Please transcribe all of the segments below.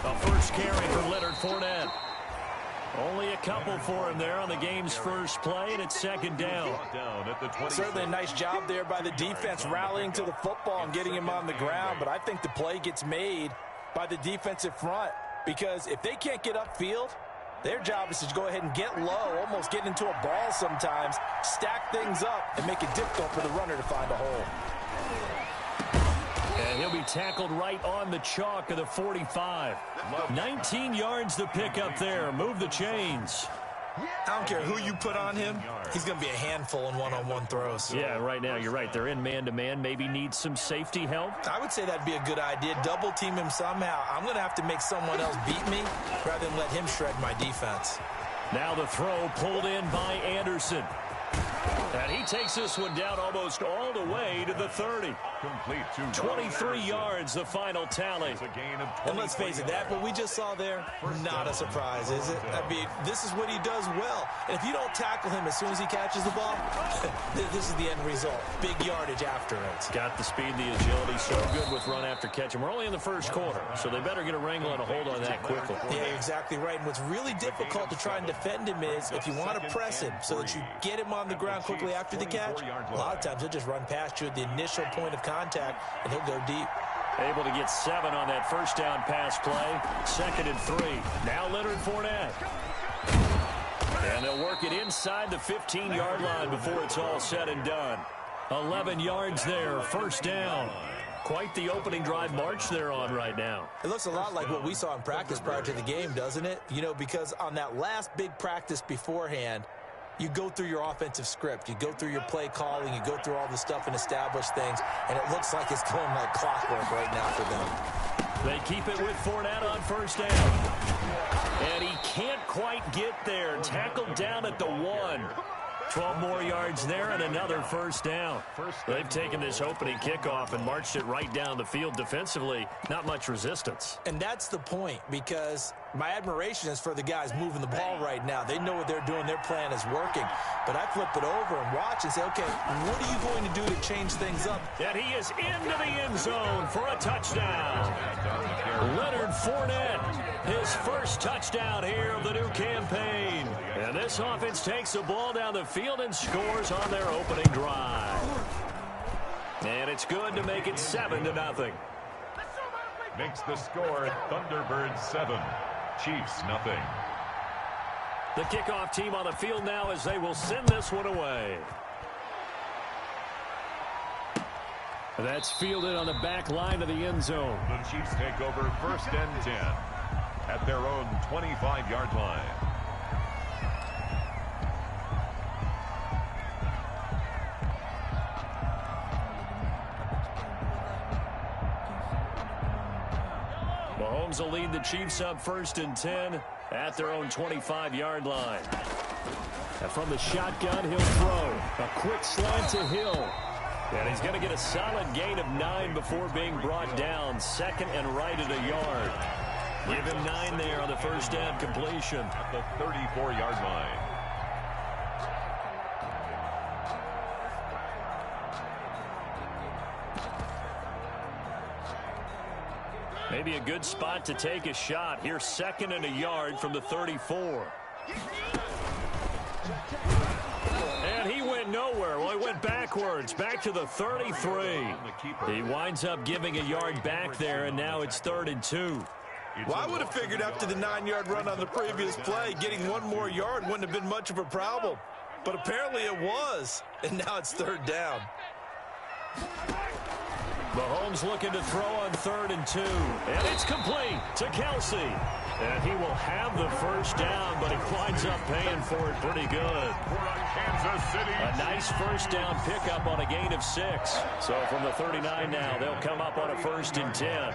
A first carry for Leonard Fournette. Only a couple for him there on the game's first play, and it's second down. Certainly a nice job there by the defense rallying to the football and getting him on the ground, but I think the play gets made by the defensive front because if they can't get upfield, their job is to go ahead and get low, almost get into a ball sometimes, stack things up, and make it difficult for the runner to find a hole. And he'll be tackled right on the chalk of the 45. 19 yards to pick up there. Move the chains. I don't care who you put on him. He's going to be a handful in one-on-one throws. Yeah, right now you're right. They're in man-to-man. Maybe need some safety help. I would say that'd be a good idea. Double team him somehow. I'm going to have to make someone else beat me rather than let him shred my defense. Now the throw pulled in by Anderson. And he takes this one down almost all the way to the 30. Complete to 23 yards, the final tally. And let's face it, that what we just saw there, not a surprise, is it? I mean, this is what he does well. And if you don't tackle him as soon as he catches the ball, this is the end result. Big yardage after it. Got the speed, the agility, so good with run after catch. And we're only in the first quarter, so they better get a wrangle and a hold on that quickly. Yeah, you're exactly right. And what's really difficult to try and defend him is if you want to press him so that you get him on the ground quickly after the catch, a lot of times he'll just run past you at the initial point of contact, and he'll go deep. Able to get 7 on that first down pass play. 2nd and 3. Now Leonard Fournette. And they'll work it inside the 15-yard line before it's all said and done. 11 yards there, first down. Quite the opening drive march they're on right now. It looks a lot like what we saw in practice prior to the game, doesn't it? You know, because on that last big practice beforehand, you go through your offensive script. You go through your play calling. You go through all the stuff and establish things. And it looks like it's going like clockwork right now for them. They keep it with Fournette on first down. And he can't quite get there. Tackled down at the 1. 12 more yards there and another first down. They've taken this opening kickoff and marched it right down the field defensively. Not much resistance. And that's the point, because my admiration is for the guys moving the ball right now. They know what they're doing. Their plan is working. But I flip it over and watch and say, okay, what are you going to do to change things up? And he is into the end zone for a touchdown. Leonard Fournette, his first touchdown here of the new campaign. And this offense takes the ball down the field and scores on their opening drive. And it's good to make it 7-0. Makes the score Thunderbirds 7, Chiefs nothing. The kickoff team on the field now as they will send this one away. That's fielded on the back line of the end zone. The Chiefs take over 1st and 10 at their own 25-yard line. Mahomes will lead the Chiefs up 1st and 10 at their own 25-yard line. And from the shotgun, he'll throw. A quick slant to Hill. And he's going to get a solid gain of 9 before being brought down. 2nd and right at a yard. Give him 9 there on the first down completion. At the 34-yard line. Maybe a good spot to take a shot. Here's 2nd and a yard from the 34. And he went nowhere. Well, he went backwards, back to the 33. He winds up giving a yard back there, and now it's 3rd and 2. Well, I would have figured after the 9-yard run on the previous play, getting 1 more yard wouldn't have been much of a problem. But apparently it was, and now it's 3rd down. Mahomes looking to throw on 3rd and 2. And it's complete to Kelsey. And he will have the first down, but he winds up paying for it pretty good. A nice first down pickup on a gain of 6. So from the 39 now, they'll come up on a 1st and 10.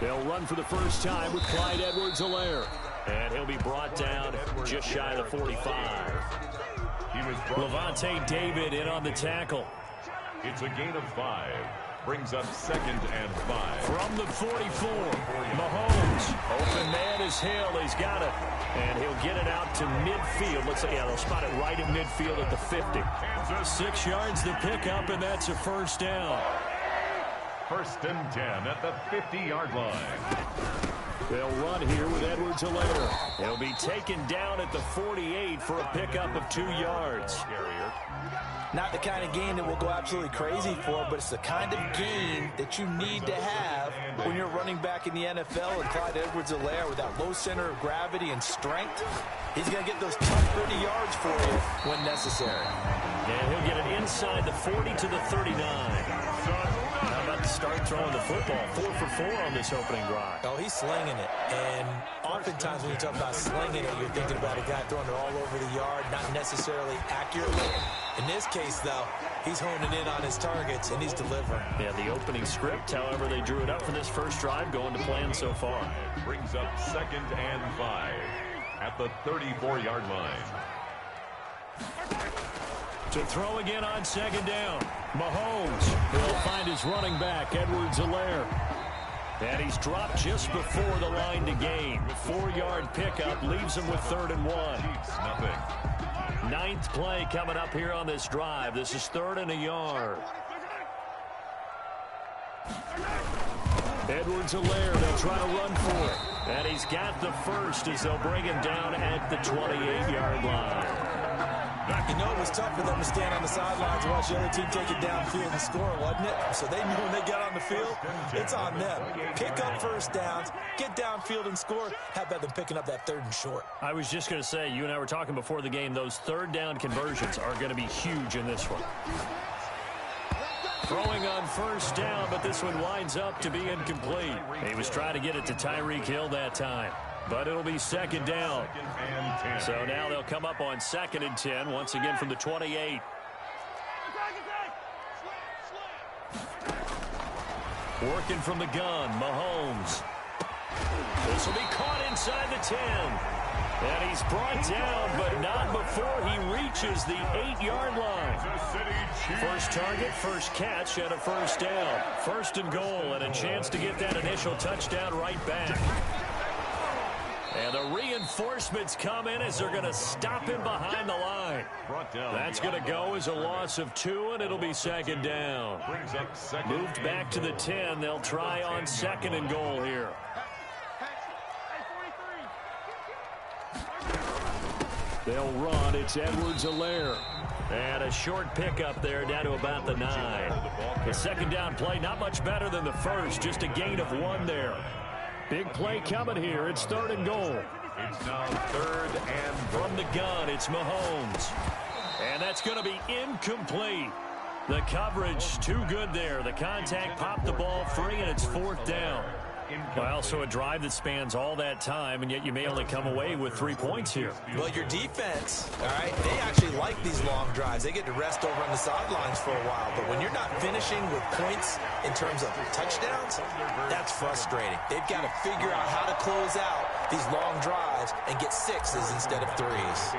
They'll run for the first time with Clyde Edwards-Helaire. And he'll be brought down just shy of the 45. Levante David in on the tackle. It's a gain of 5. Brings up 2nd and 5. From the 44, Mahomes. Open man is Hill. He's got it. And he'll get it out to midfield. Looks like, yeah, they'll spot it right in midfield at the 50. 6 yards the pickup, and that's a first down. 1st and 10 at the 50-yard line. They'll run here with Edwards-Helaire. He'll be taken down at the 48 for a pickup of 2 yards. Not the kind of game that we'll go absolutely crazy for, but it's the kind of game that you need to have when you're running back in the NFL. And Clyde Edwards-Helaire, with that low center of gravity and strength, he's going to get those tough 30 yards for you when necessary. And he'll get it inside the 40 to the 39. How about to start throwing the football? 4 for 4 on this opening drive. Oh, he's slinging it. And oftentimes when you talk about slinging it, you're thinking about a guy throwing it all over the yard, not necessarily accurately. In this case, though, he's honing in on his targets, and he's delivering. Yeah, the opening script, however, they drew it up for this first drive, going to plan so far. Brings up 2nd and 5 at the 34-yard line. To throw again on 2nd down. Mahomes will find his running back, Edwards-Helaire. And he's dropped just before the line to gain. 4-yard pickup leaves him with 3rd and 1. Nothing. 9th play coming up here on this drive. This is 3rd and a yard. Edwards-Helaire, they'll try to run for it. And he's got the first as they'll bring him down at the 28-yard line. You know, it was tough for them to stand on the sidelines and watch the other team take it downfield and score, wasn't it? So they knew when they got on the field, it's on them. Pick up first downs, get downfield and score. How about them picking up that 3rd and short? I was just going to say, you and I were talking before the game, those 3rd down conversions are going to be huge in this one. Throwing on 1st down, but this one winds up to be incomplete. He was trying to get it to Tyreek Hill that time. But it'll be 2nd down. So now they'll come up on 2nd and 10, once again from the 28. Working from the gun, Mahomes. This will be caught inside the 10. And he's brought down, but not before he reaches the 8-yard line. First target, first catch, and a first down. 1st and goal, and a chance to get that initial touchdown right back. And the reinforcements come in as they're going to stop him behind the line. That's going to go as a loss of 2, and it'll be 2nd down. Moved back to the 10. They'll try on 2nd and goal here. They'll run. It's Edwards-Helaire. And a short pickup there down to about the 9. The 2nd down play, not much better than the first. Just a gain of 1 there. Big play coming here. It's 3rd and goal. It's now 3rd and from the gun. It's Mahomes. And that's going to be incomplete. The coverage too good there. The contact popped the ball free, and it's 4th down. Well, so a drive that spans all that time, and yet you may only come away with 3 points here. Well, your defense, all right, they actually like these long drives. They get to rest over on the sidelines for a while. But when you're not finishing with points in terms of touchdowns, that's frustrating. They've got to figure out how to close out these long drives and get 6s instead of 3s.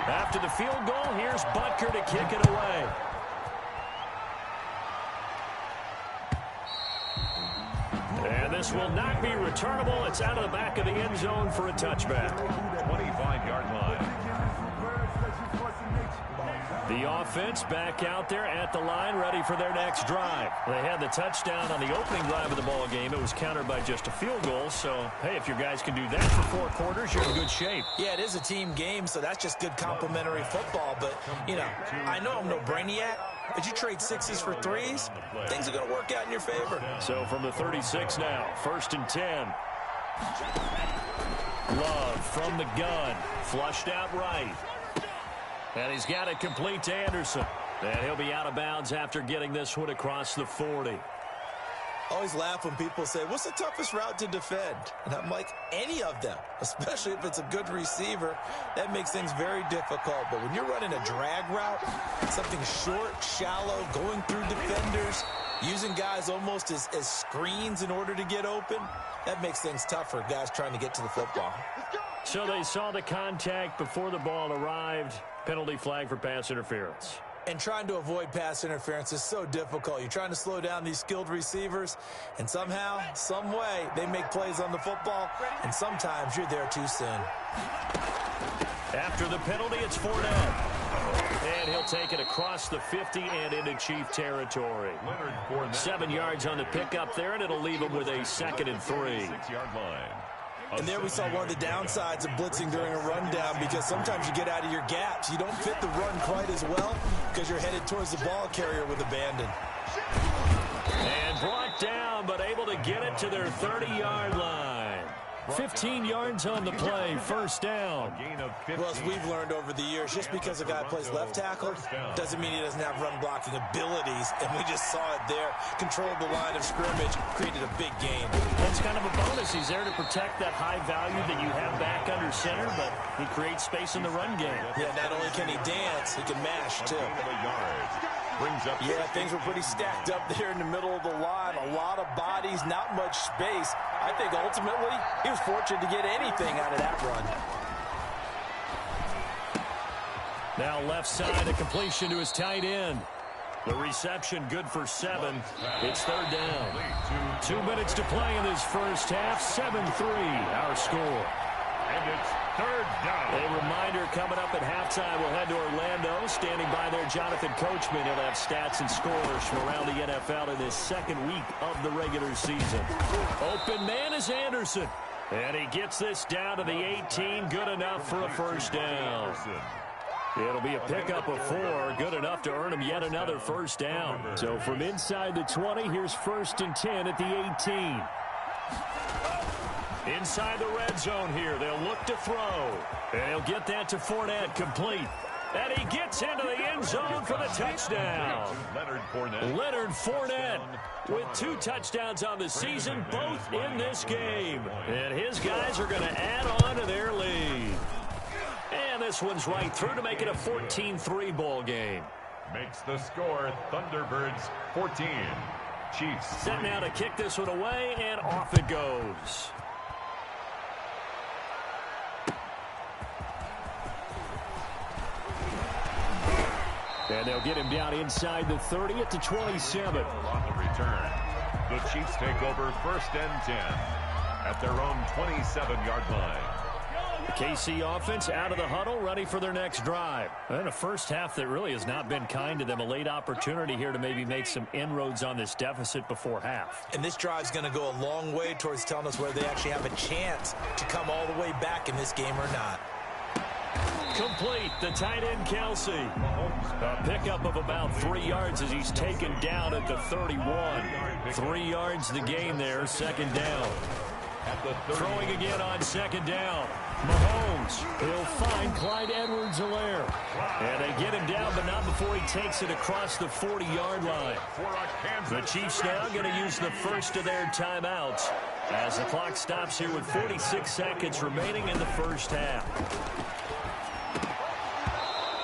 After the field goal, here's Butker to kick it away. And this will not be returnable. It's out of the back of the end zone for a touchback. 25-yard line. The offense back out there at the line, ready for their next drive. They had the touchdown on the opening drive of the ball game. It was countered by just a field goal. So, hey, if your guys can do that for 4 quarters, you're in good shape. Yeah, it is a team game, so that's just good complimentary football. But, you know, I know I'm no brainiac, but you trade 6s for 3s, things are going to work out in your favor. So from the 36 now, 1st and 10. Love from the gun, flushed out right. And he's got it complete to Anderson. And he'll be out of bounds after getting this one across the 40. Always laugh when people say, what's the toughest route to defend? And I'm like, any of them, especially if it's a good receiver. That makes things very difficult. But when you're running a drag route, something short, shallow, going through defenders, using guys almost as screens in order to get open, that makes things tough for guys trying to get to the football. So they saw the contact before the ball arrived. Penalty flag for pass interference. And trying to avoid pass interference is so difficult. You're trying to slow down these skilled receivers, and somehow, some way, they make plays on the football, and sometimes you're there too soon. After the penalty, it's Fournette. And he'll take it across the 50 and into Chief territory. 7 yards on the pickup there, and it'll leave him with a 2nd and 3. 6-yard line. And there we saw one of the downsides of blitzing during a rundown, because sometimes you get out of your gaps. You don't fit the run quite as well because you're headed towards the ball carrier with abandon. And brought down, but able to get it to their 30-yard line. 15 yards on the play, 1st down. Well, as we've learned over the years, just because a guy plays left tackle doesn't mean he doesn't have run-blocking abilities, and we just saw it there. Controlled the line of scrimmage, created a big gain. That's kind of a bonus. He's there to protect that high value that you have back under center, but he creates space in the run game. Yeah, not only can he dance, he can mash, too. Yeah, things were pretty stacked up there in the middle of the line. A lot of bodies, not much space. I think ultimately he was fortunate to get anything out of that run. Now left side, a completion to his tight end. The reception good for 7. It's 3rd down. 2 minutes to play in this first half. 7-3 our score. And it's 3rd down. A reminder coming up at halftime. We'll head to Orlando. Standing by there, Jonathan Coachman. He'll have stats and scores from around the NFL in this 2nd week of the regular season. Open man is Anderson. And he gets this down to the 18. Good enough for a 1st down. It'll be a pickup of 4. Good enough to earn him yet another 1st down. So from inside the 20, here's 1st and 10 at the 18. Inside the red zone here. They'll look to throw. And he'll get that to Fournette, complete. And he gets into the end zone for the touchdown. Leonard Fournette with 2 touchdowns on the season, both in this game. And his guys are going to add on to their lead. And this one's right through to make it a 14-3 ball game. Makes the score Thunderbirds 14. Chiefs. Set now to kick this one away, and off it goes. And they'll get him down inside the 30 at the 27. On the return, the Chiefs take over 1st and 10 at their own 27-yard line. The KC offense out of the huddle, ready for their next drive. And a first half that really has not been kind to them. A late opportunity here to maybe make some inroads on this deficit before half. And this drive's going to go a long way towards telling us whether they actually have a chance to come all the way back in this game or not. Complete, the tight end Kelsey. A pickup of about 3 yards as he's taken down at the 31. 3 yards the gain there, 2nd down. Throwing again on 2nd down. Mahomes, he'll find Clyde Edwards-Helaire. And they get him down, but not before he takes it across the 40-yard line. The Chiefs now going to use the first of their timeouts as the clock stops here with 46 seconds remaining in the first half.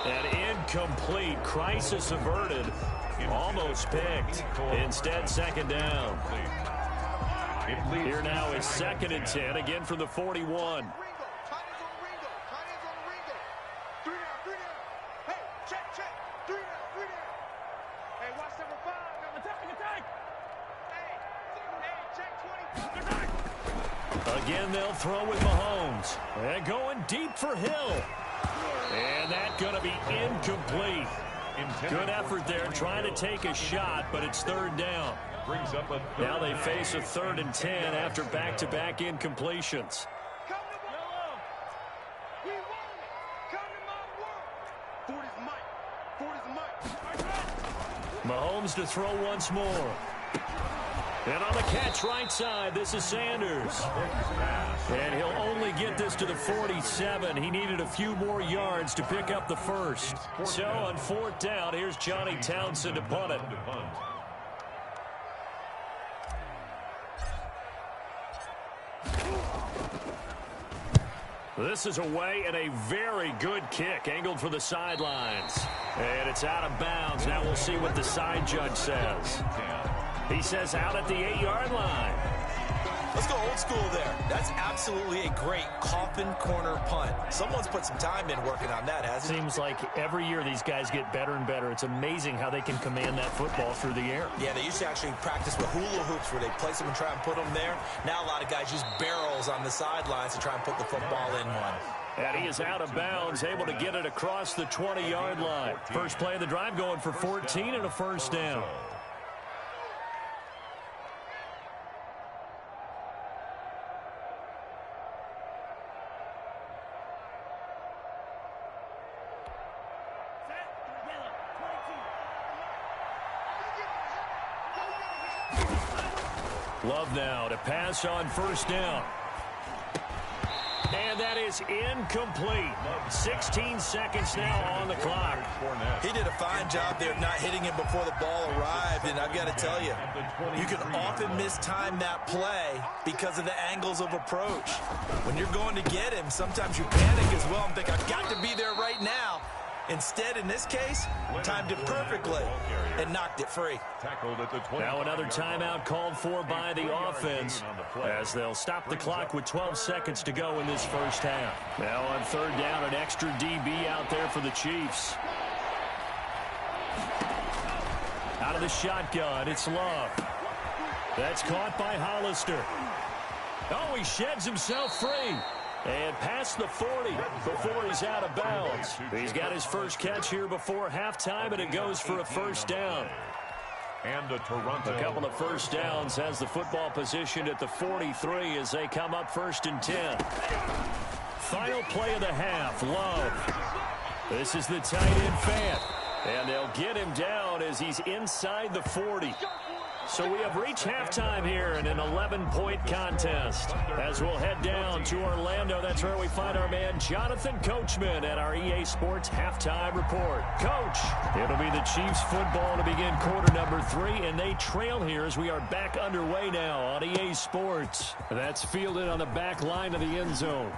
And incomplete. Crisis averted. Almost picked. Instead, 2nd down. Here now is 2nd and 10, again from the 41. Again, they'll throw with Mahomes. And going deep for Hill. And that's going to be incomplete. Good effort there, trying to take a shot, but it's 3rd down. Now they face a 3rd and 10 after back-to-back incompletions. Mahomes to throw once more. And on the catch right side, this is Sanders. And he'll only get this to the 47. He needed a few more yards to pick up the 1st. So on 4th down, here's Johnny Townsend to punt it. This is away and a very good kick, angled for the sidelines. And it's out of bounds. Now we'll see what the side judge says. He says out at the 8-yard line. Let's go old school there. That's absolutely a great coffin corner punt. Someone's put some time in working on that, hasn't it? Seems like every year these guys get better and better. It's amazing how they can command that football through the air. Yeah, they used to actually practice with hula hoops where they place them and try and put them there. Now a lot of guys use barrels on the sidelines to try and put the football in one. And he is out of bounds, able to get it across the 20-yard line. First play of the drive going for 14 and a first down. Love now to pass on first down. And that is incomplete. 16 seconds now on the clock. He did a fine job there of not hitting him before the ball arrived. And I've got to tell you, you can often mistime that play because of the angles of approach. When you're going to get him, sometimes you panic as well and think, I've got to be there right now. Instead, in this case, timed it perfectly and knocked it free. Now another timeout called for by the offense as they'll stop the clock with 12 seconds to go in this first half. Now on third down, an extra DB out there for the Chiefs. Out of the shotgun, it's Love. That's caught by Hollister. Oh, he sheds himself free. And past the 40 before he's out of bounds. He's got his first catch here before halftime, and it goes for a first down. And a couple of first downs has the football positioned at the 43 as they come up first and 10. Final play of the half, Love. This is the tight end fan. And they'll get him down as he's inside the 40. So we have reached halftime here in an 11-point contest. As we'll head down to Orlando, that's where we find our man Jonathan Coachman at our EA Sports Halftime Report. Coach, it'll be the Chiefs football to begin quarter number 3, and they trail here as we are back underway now on EA Sports. That's fielded on the back line of the end zone.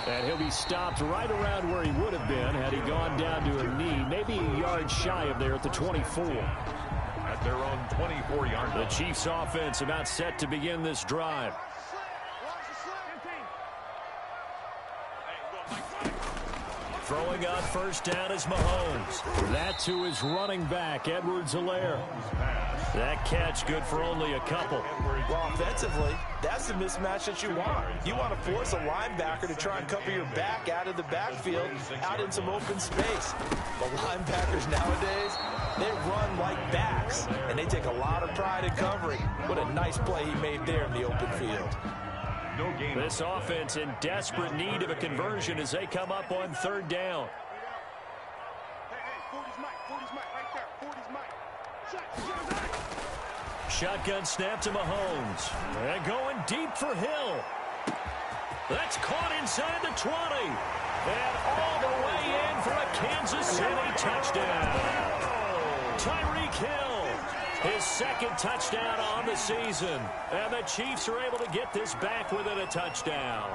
And he'll be stopped right around where he would have been had he gone down to a knee, maybe a yard shy of there at the 24. At their own 24-yard line. The Chiefs offense about set to begin this drive. Throwing on first down is Mahomes. That to his running back, Edwards-Helaire. That catch good for only a couple. Well, offensively, that's the mismatch that you want. You want to force a linebacker to try and cover your back out of the backfield, out in some open space. The linebackers nowadays, they run like backs, and they take a lot of pride in covering. What a nice play he made there in the open field. This offense in desperate need of a conversion as they come up on third down. Shotgun snap to Mahomes. And going deep for Hill. That's caught inside the 20. And all the way in for a Kansas City touchdown. Tyreek Hill, his second touchdown on the season. And the Chiefs are able to get this back within a touchdown.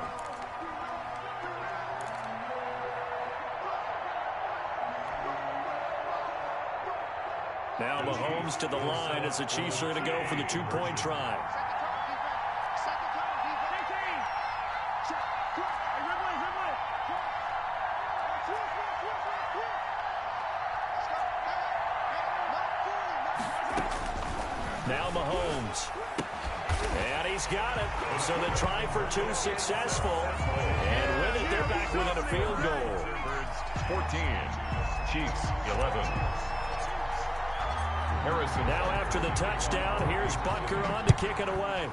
Now Mahomes to the line as the Chiefs are going to go for the two-point try. Now Mahomes. And he's got it. So the try for two successful. And with it, they're back within a field goal. 14. Chiefs 11. Harrison. Now after the touchdown, here's Butker on to kick it away.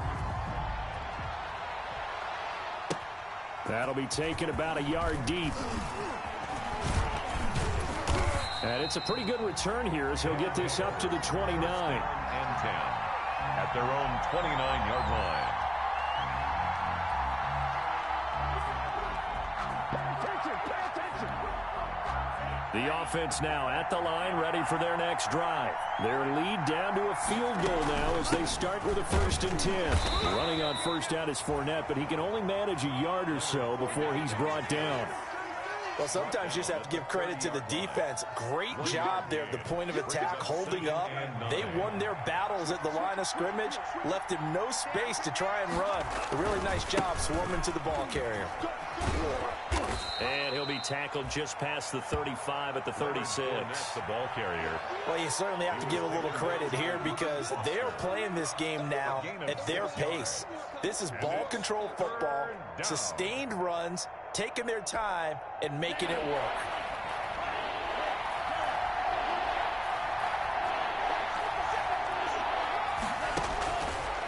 That'll be taken about a yard deep. And it's a pretty good return here as he'll get this up to the 29. And 10 at their own 29-yard line. The offense now at the line, ready for their next drive. Their lead down to a field goal now as they start with a 1st and 10. Running on first down is Fournette, but he can only manage a yard or so before he's brought down. Well, sometimes you just have to give credit to the defense. Great job there at the point of attack, holding up. They won their battles at the line of scrimmage, left him no space to try and run. A really nice job swarming to the ball carrier. And he'll be tackled just past the 35 at the 36. The ball carrier. Well, you certainly have to give a little credit here because they're playing this game now at their pace. This is ball control football, sustained runs, taking their time and making it work.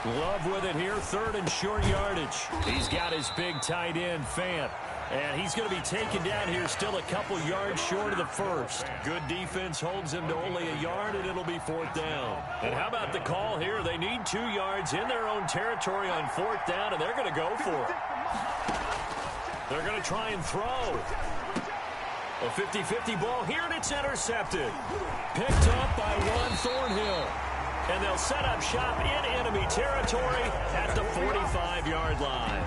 Love with it here, 3rd and short yardage. He's got his big tight end, Fant. And he's going to be taken down here still a couple yards short of the first. Good defense holds him to only a yard, and it'll be 4th down. And how about the call here? They need 2 yards in their own territory on 4th down, and they're going to go for it. They're going to try and throw. A 50-50 ball here, and it's intercepted. Picked up by Juan Thornhill. And they'll set up shop in enemy territory at the 45-yard line.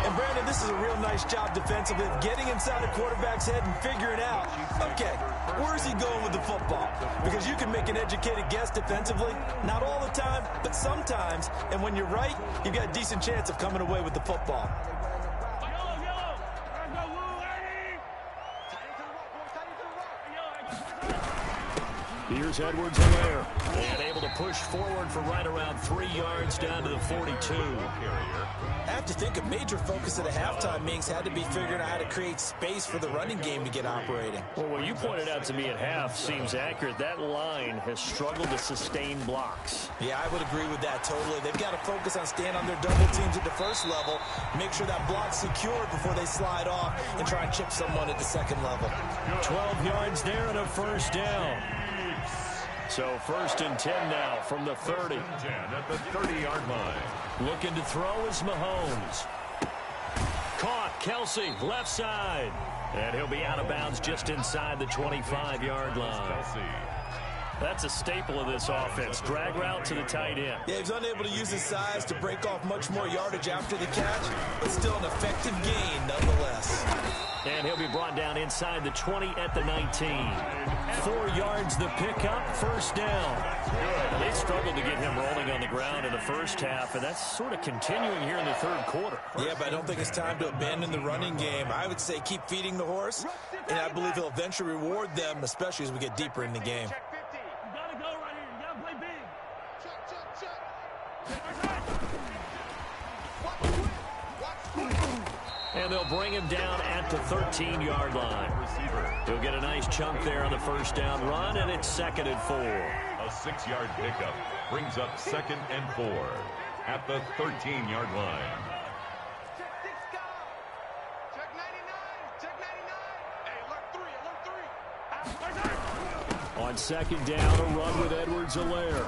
And, Brandon, this is a real nice job defensively of getting inside a quarterback's head and figuring out, okay, where's he going with the football? Because you can make an educated guess defensively, not all the time, but sometimes. And when you're right, you've got a decent chance of coming away with the football. Here's Edwards-Helaire, and able to push forward for right around 3 yards down to the 42. I have to think a major focus at a halftime means had to be figuring out how to create space for the running game to get operating. Well, what you pointed out to me at half seems accurate. That line has struggled to sustain blocks. Yeah, I would agree with that totally. They've got to focus on staying on their double teams at the first level, make sure that block's secured before they slide off and try and chip someone at the second level. 12 yards there and a 1st down. So 1st and 10 now from the 30. 10 at the 30-yard line. Looking to throw is Mahomes. Caught, Kelsey, left side. And he'll be out of bounds just inside the 25-yard line. That's a staple of this offense. Drag route to the tight end. Yeah, he's unable to use his size to break off much more yardage after the catch, but still an effective gain nonetheless. And he'll be brought down inside the 20 at the 19. 4 yards the pickup, 1st down. They struggled to get him rolling on the ground in the first half, and that's sort of continuing here in the 3rd quarter. Yeah, but I don't think it's time to abandon the running game. I would say keep feeding the horse, and I believe he'll eventually reward them, especially as we get deeper in the game. And they'll bring him down at the 13-yard line. He'll get a nice chunk there on the 1st down run, and it's 2nd and 4. A 6-yard pickup brings up 2nd and 4 at the 13-yard line. On 2nd down, a run with Edwards-Helaire.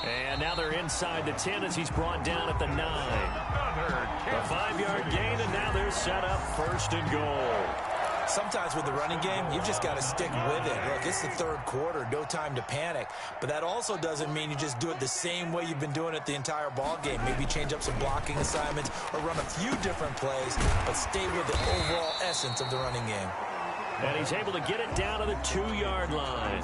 And now they're inside the 10 as he's brought down at the 9. A 5-yard gain, and now they're set up 1st and goal. Sometimes with the running game, you've just got to stick with it. Look, it's the 3rd quarter, no time to panic. But that also doesn't mean you just do it the same way you've been doing it the entire ball game. Maybe change up some blocking assignments or run a few different plays, but stay with the overall essence of the running game. And he's able to get it down to the 2-yard line.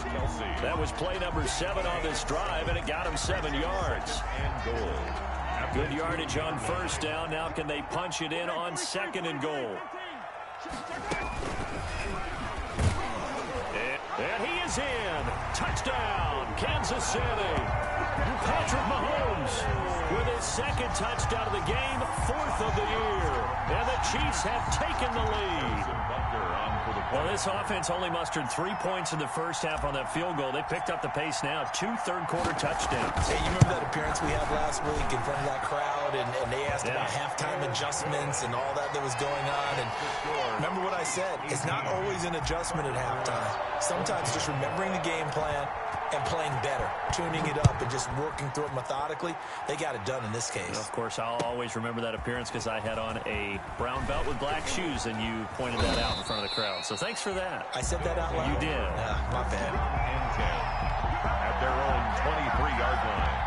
That was play number 7 on this drive, and it got him 7 yards. Good yardage on 1st down. Now can they punch it in on 2nd and goal? And he is in. Touchdown, Kansas City. Patrick Mahomes with his 2nd touchdown of the game, 4th of the year. And the Chiefs have taken the lead. Well, this offense only mustered 3 points in the first half on that field goal. They picked up the pace now. 2 third-quarter touchdowns. Hey, you remember that appearance we had last week in front of that crowd, and they asked about halftime adjustments and all that was going on. And remember what I said. It's not always an adjustment at halftime. Sometimes just remembering the game plan and playing better, tuning it up and just working through it methodically. They got it done in this case. And of course, I'll always remember that appearance because I had on a brown belt with black shoes, and you pointed that out in front of the crowd. So thanks for that. I said that out loud? You did. Yeah, my bad. And 10 at their own 23-yard line.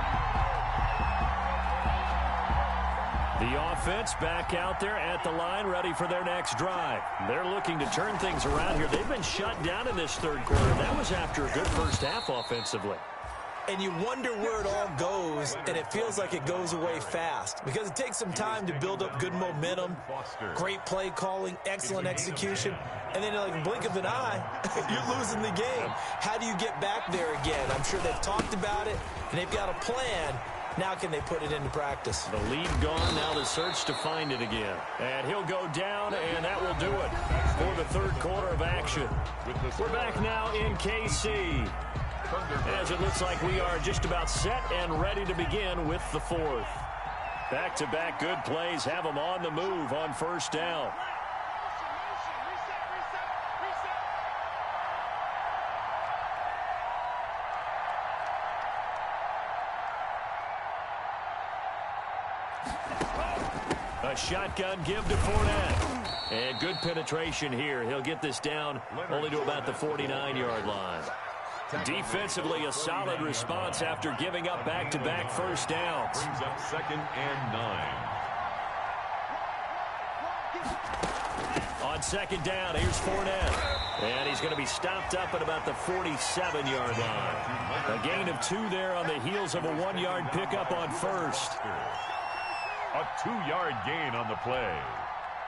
The offense back out there at the line, ready for their next drive. They're looking to turn things around here. They've been shut down in this third quarter. That was after a good first half offensively. And you wonder where it all goes, and it feels like it goes away fast because it takes some time to build up good momentum, great play calling, excellent execution, and then like a blink of an eye, you're losing the game. How do you get back there again? I'm sure they've talked about it, and they've got a plan. Now can they put it into practice? The lead gone, now the search to find it again. And he'll go down, and that will do it for the third quarter of action. We're back now in KC, as it looks like we are just about set and ready to begin with the fourth. Back-to-back good plays have them on the move on first down. A shotgun give to Fournette. And good penetration here. He'll get this down only to about the 49-yard line. Defensively, a solid response after giving up back-to-back first downs. Brings up 2nd and 9. On second down, here's Fournette. And he's going to be stopped up at about the 47-yard line. A gain of 2 there on the heels of a 1-yard pickup on first. A 2-yard gain on the play.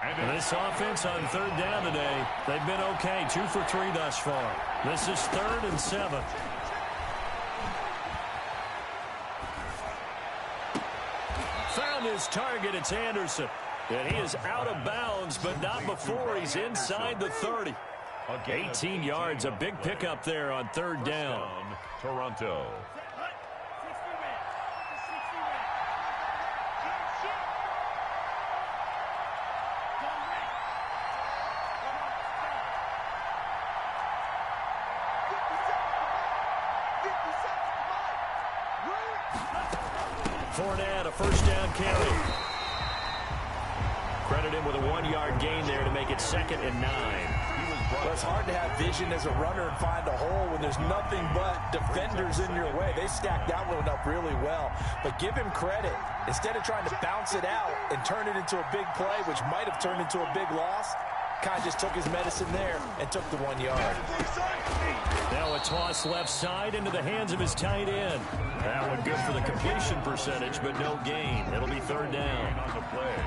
And this offense on third down today, they've been okay. 2 for 3 thus far. This is 3rd and 7. Found his target. It's Anderson. And he is out of bounds, but not before he's inside the 30. 18 yards, a big pickup there on third down. Toronto. Fournette, a first down carry. Credit him with a 1-yard gain there to make it 2nd and 9. Well, it's hard to have vision as a runner and find a hole when there's nothing but defenders in your way. They stacked that one up really well. But give him credit. Instead of trying to bounce it out and turn it into a big play, which might have turned into a big loss, kind of just took his medicine there and took the 1 yard. Now a toss left side into the hands of his tight end. That one good for the completion percentage, but no gain. It'll be third down.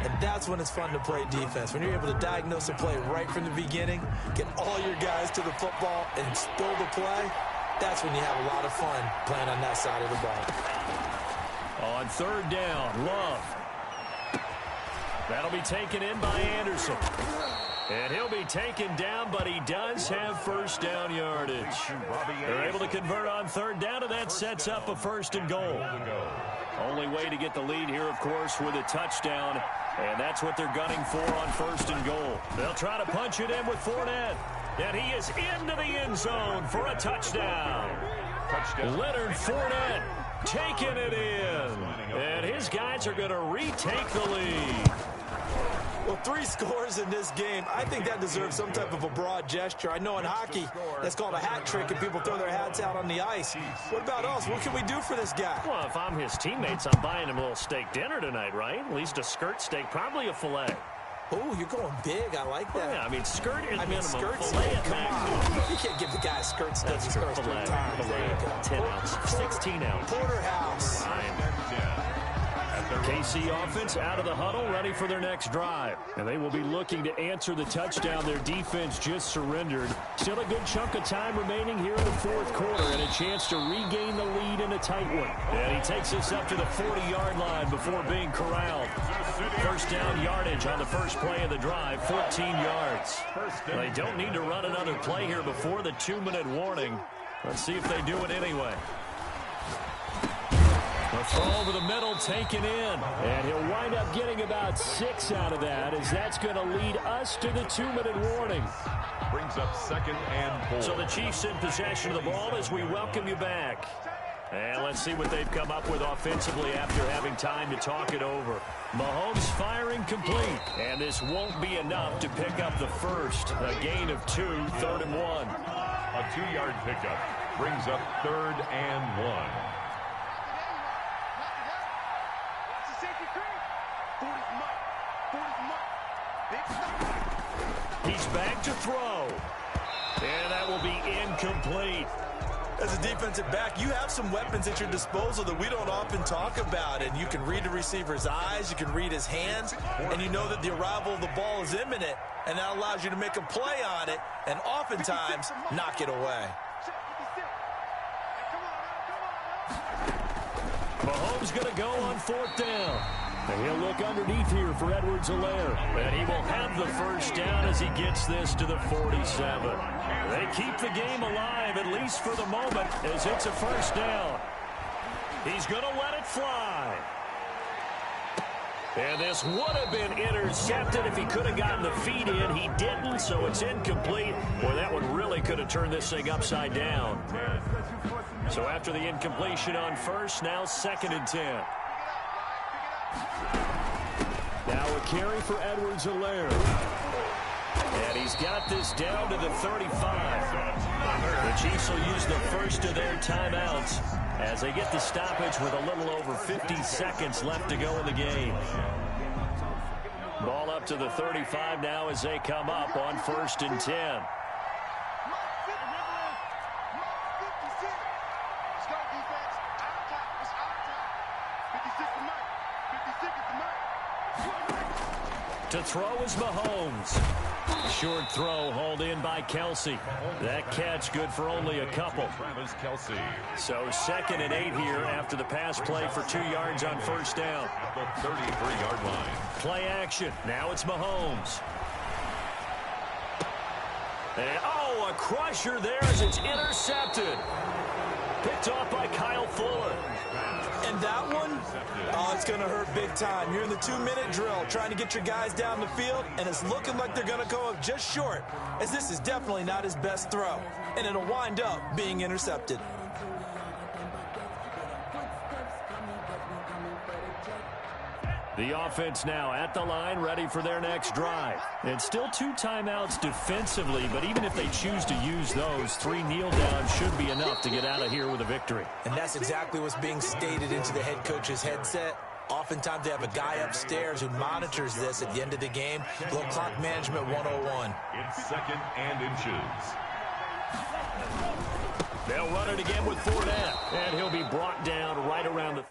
And that's when it's fun to play defense. When you're able to diagnose a play right from the beginning, get all your guys to the football and spill the play, that's when you have a lot of fun playing on that side of the ball. On third down, Love. That'll be taken in by Anderson. And he'll be taken down, but he does have first down yardage. They're able to convert on third down, and that sets up a 1st and goal. Only way to get the lead here, of course, with a touchdown, and that's what they're gunning for on 1st and goal. They'll try to punch it in with Fournette, and he is into the end zone for a touchdown. Leonard Fournette taking it in, and his guys are going to retake the lead. Well, 3 scores in this game. I think that deserves some type of a broad gesture. I know in hockey, that's called a hat trick, and people throw their hats out on the ice. What about us? What can we do for this guy? Well, if I'm his teammates, I'm buying him a little steak dinner tonight, right? At least a skirt steak, probably a filet. Oh, you're going big. I like that. Yeah, I mean, skirt is minimum. Skirt filet steak, at come maximum. on. You can't give the guy a skirt steak. That's He true. scores 3 times. Filet, 10 ounce, 16 ounce. Porterhouse. KC offense out of the huddle, ready for their next drive. And they will be looking to answer the touchdown their defense just surrendered. Still a good chunk of time remaining here in the fourth quarter and a chance to regain the lead in a tight one. And he takes us up to the 40-yard line before being corralled. First down yardage on the first play of the drive, 14 yards. They don't need to run another play here before the 2-minute warning. Let's see if they do it anyway. A throw over the middle taken in, and he'll wind up getting about 6 out of that, as that's going to lead us to the 2-minute warning. Brings up 2nd and 4. So the Chiefs in possession of the ball as we welcome you back. And let's see what they've come up with offensively after having time to talk it over. Mahomes firing complete, and this won't be enough to pick up the first. A gain of 2, 3rd and 1. A 2-yard pickup brings up 3rd and 1. He's back to throw. And that will be incomplete. As a defensive back, you have some weapons at your disposal that we don't often talk about. And you can read the receiver's eyes, you can read his hands, and you know that the arrival of the ball is imminent. And that allows you to make a play on it and oftentimes knock it away. Mahomes going to go on 4th down. And he'll look underneath here for Edwards-Helaire. And he will have the first down as he gets this to the 47. They keep the game alive, at least for the moment, as it's a first down. He's going to let it fly. And this would have been intercepted if he could have gotten the feet in. He didn't, so it's incomplete. Boy, that one really could have turned this thing upside down. So after the incompletion on first, now 2nd and 10. Now a carry for Edwards-Helaire. And he's got this down to the 35. The Chiefs will use the first of their timeouts as they get the stoppage with a little over 50 seconds left to go in the game. Ball up to the 35 now as they come up on 1st and 10. To throw is Mahomes. Short throw hauled in by Kelsey. That catch good for only a couple. So 2nd and 8 here after the pass play for 2 yards on first down. At the 33-yard line. Play action. Now it's Mahomes. And, a crusher there as it's intercepted. Picked off by Kyle Fuller. And that one, it's going to hurt big time. You're in the 2-minute drill trying to get your guys down the field, and it's looking like they're going to go up just short, as this is definitely not his best throw, and it'll wind up being intercepted. The offense now at the line, ready for their next drive. And still 2 timeouts defensively, but even if they choose to use those, 3 kneel downs should be enough to get out of here with a victory. And that's exactly what's being stated into the head coach's headset. Oftentimes they have a guy upstairs who monitors this at the end of the game. Little clock management 101. It's 2nd and inches. They'll run it again with Fournette, and he'll be brought down right around the